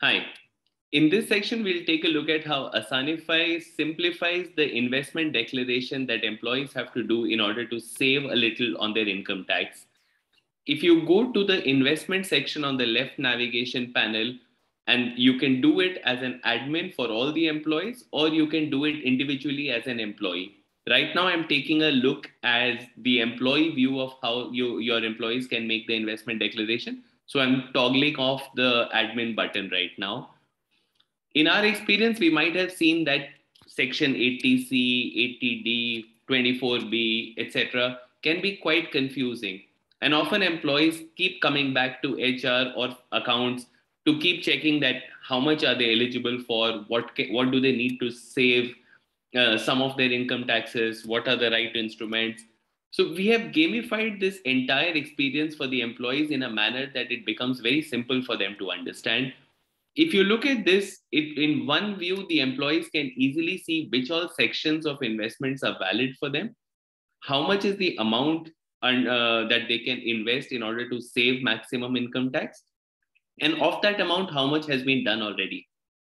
Hi. In this section, we'll take a look at how Asanify simplifies the investment declaration that employees have to do in order to save a little on their income tax. If you go to the investment section on the left navigation panel, and you can do it as an admin for all the employees, or you can do it individually as an employee. Right now, I'm taking a look as the employee view of how your employees can make the investment declaration. So I'm toggling off the admin button right now. In our experience, we might have seen that section 80C, 80D, 24B, etc., can be quite confusing. And often employees keep coming back to HR or accounts to keep checking that how much are they eligible for, what do they need to save, some of their income taxes, what are the right instruments. So we have gamified this entire experience for the employees in a manner that it becomes very simple for them to understand. If you look at this, in one view, the employees can easily see which all sections of investments are valid for them, how much is the amount that they can invest in order to save maximum income tax, and of that amount, how much has been done already.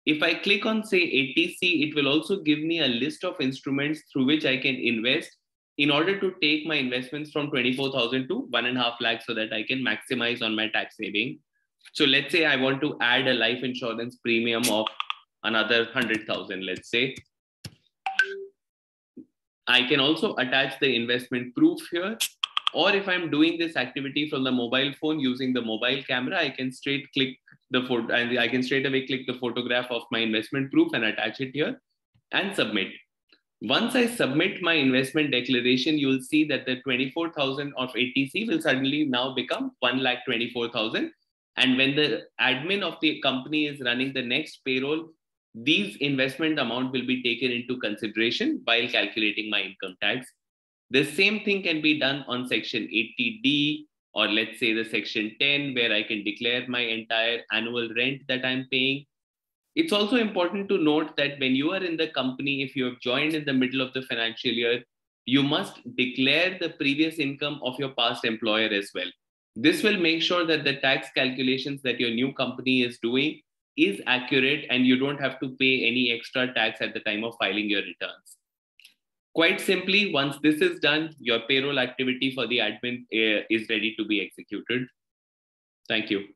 If I click on, say, ATC, it will also give me a list of instruments through which I can invest in order to take my investments from 24,000 to 1.5 lakh so that I can maximize on my tax saving. So let's say I want to add a life insurance premium of another 100,000, let's say. I can also attach the investment proof here. Or if I'm doing this activity from the mobile phone using the mobile camera, I can straight click the photo and I can straight away click the photograph of my investment proof and attach it here and submit. Once I submit my investment declaration, you'll see that the 24,000 of ATC will suddenly now become 1,24,000. And when the admin of the company is running the next payroll, these investment amount will be taken into consideration while calculating my income tax. The same thing can be done on section 80D, or let's say the section 10, where I can declare my entire annual rent that I'm paying. It's also important to note that when you are in the company, if you have joined in the middle of the financial year, you must declare the previous income of your past employer as well. This will make sure that the tax calculations that your new company is doing is accurate and you don't have to pay any extra tax at the time of filing your returns. Quite simply, once this is done, your payroll activity for the admin is ready to be executed. Thank you.